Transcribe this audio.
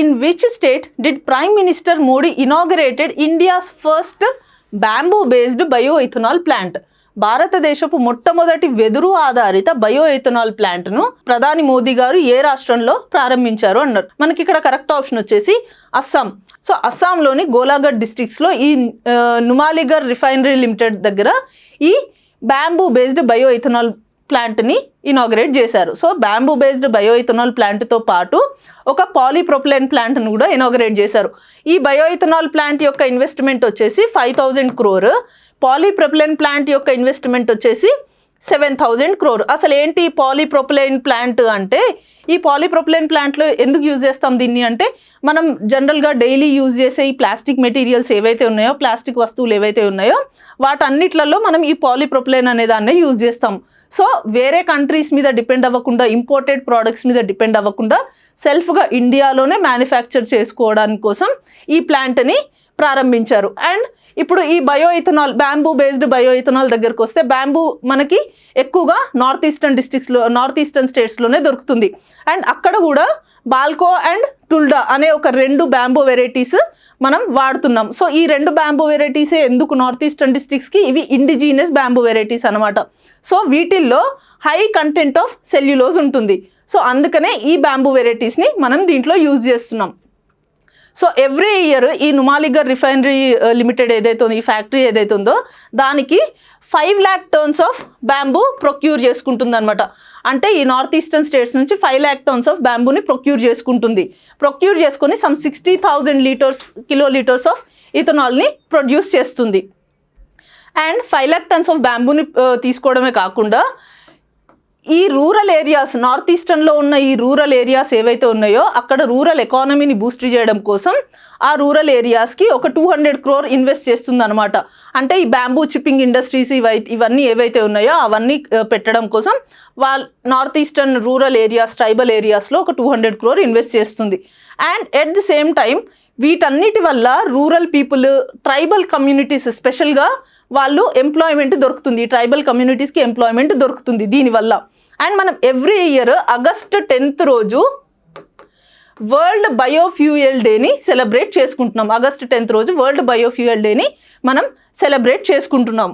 In which state did prime minister Modi inaugurated India's first bamboo based bio ethanol plant? భారతదేశపు మొట్టమొదటి వెదురు ఆధారిత bio ethanol ప్లాంట్ను ప్రధాని మోదీ గారు ఏ రాష్ట్రంలో ప్రారంభించారు అన్నారు. మనకి ఇక్కడ కరెక్ట్ ఆప్షన్ వచ్చేసి అస్సాం. సో అస్సాంలోని గోలాఘట్ డిస్ట్రిక్ట్స్లో ఈ నుమాలిగర్ రిఫైనరీ లిమిటెడ్ దగ్గర ఈ బ్యాంబూ బేస్డ్ బయో ఇథనాల్ ప్లాంట్ని ఇనాగరేట్ చేశారు. So bamboo based bio ethanol ప్లాంట్తో పాటు ఒక పాలీప్రొపిలెన్ ప్లాంట్ను కూడా ఇనాగరేట్ చేశారు. ఈ బయో ఇథనాల్ ప్లాంట్ యొక్క ఇన్వెస్ట్మెంట్ వచ్చేసి 5,000 crore, పాలీప్రొపిలెన్ ప్లాంట్ యొక్క ఇన్వెస్ట్మెంట్ వచ్చేసి 7,000 crore. అసలు ఏంటి పాలీప్రొపిలెన్ ప్లాంట్ అంటే, ఈ పాలీప్రొపిలెన్ ప్లాంట్లో ఎందుకు యూజ్ చేస్తాం దీన్ని అంటే, మనం జనరల్గా డైలీ యూజ్ చేసే ఈ ప్లాస్టిక్ మెటీరియల్స్ ఏవైతే ఉన్నాయో, ప్లాస్టిక్ వస్తువులు ఏవైతే ఉన్నాయో వాటన్నిట్లలో మనం ఈ పాలీప్రొపిలెన్ అనే దాన్ని యూజ్ చేస్తాం. సో వేరే కంట్రీస్ మీద డిపెండ్ అవ్వకుండా, ఇంపోర్టెడ్ ప్రోడక్ట్స్ మీద డిపెండ్ అవ్వకుండా సెల్ఫ్గా ఇండియాలోనే మ్యానుఫ్యాక్చర్ చేసుకోవడానికి కోసం ఈ ప్లాంట్ని ప్రారంభించారు. అండ్ ఇప్పుడు ఈ bio ethanol, bamboo based bio ethanol దగ్గరకు వస్తే, బ్యాంబూ మనకి ఎక్కువగా నార్త్ ఈస్టర్న్ స్టేట్స్లోనే దొరుకుతుంది. అండ్ అక్కడ కూడా బాల్కో అండ్ టుల్డా అనే ఒక 2 బ్యాంబూ వెరైటీస్ మనం వాడుతున్నాం. సో ఈ 2 బ్యాంబూ వెరైటీసే ఎందుకు నార్త్ ఈస్టర్న్ డిస్ట్రిక్ట్స్కి, ఇవి ఇండిజినియస్ బ్యాంబూ వెరైటీస్ అనమాట. సో వీటిల్లో హై కంటెంట్ ఆఫ్ సెల్యులోజ్ ఉంటుంది. సో అందుకనే ఈ బ్యాంబూ వెరైటీస్ని మనం దీంట్లో యూజ్ చేస్తున్నాం. సో ఎవ్రీ ఇయర్ ఈ నుమాలిగర్ రిఫైనరీ లిమిటెడ్ ఏదైతే ఉందో, ఈ ఫ్యాక్టరీ ఏదైతే ఉందో దానికి 5 lakh tons of bamboo procure చేసుకుంటుంది అనమాట. అంటే ఈ నార్త్ ఈస్టర్న్ స్టేట్స్ నుంచి 5 lakh tons ఆఫ్ బ్యాంబూని ప్రొక్యూర్ చేసుకుంటుంది. ప్రొక్యూర్ చేసుకొని సమ్ 60,000 కిలోలీటర్స్ ఆఫ్ ఇథనాల్ని ప్రొడ్యూస్ చేస్తుంది. అండ్ 5 lakh tons ఆఫ్ బ్యాంబూని తీసుకోవడమే కాకుండా ఈ రూరల్ ఏరియాస్, నార్త్ ఈస్టర్న్లో ఉన్న ఈ రూరల్ ఏరియాస్ ఏవైతే ఉన్నాయో అక్కడ రూరల్ ఎకానమీని బూస్ట్ చేయడం కోసం ఆ రూరల్ ఏరియాస్కి ఒక 200 crore ఇన్వెస్ట్ చేస్తుంది అనమాట. అంటే ఈ బ్యాంబూ చిప్పింగ్ ఇండస్ట్రీస్ ఇవన్నీ ఏవైతే ఉన్నాయో అవన్నీ పెట్టడం కోసం north eastern rural areas, tribal ఏరియాస్లో ఒక 200 crore ఇన్వెస్ట్ చేస్తుంది. And at the same time వీటన్నిటి వల్ల రూరల్ పీపుల్, ట్రైబల్ కమ్యూనిటీస్ స్పెషల్గా వాళ్ళు ఎంప్లాయ్మెంట్ దొరుకుతుంది. ట్రైబల్ కమ్యూనిటీస్కి ఎంప్లాయ్మెంట్ దొరుకుతుంది దీనివల్ల. అండ్ మనం ఎవ్రీ ఇయర్ August 10th రోజు వరల్డ్ బయోఫ్యూయల్ డేని సెలబ్రేట్ చేసుకుంటున్నాం. August 10th రోజు వరల్డ్ బయోఫ్యూయల్ డేని మనం సెలబ్రేట్ చేసుకుంటున్నాం.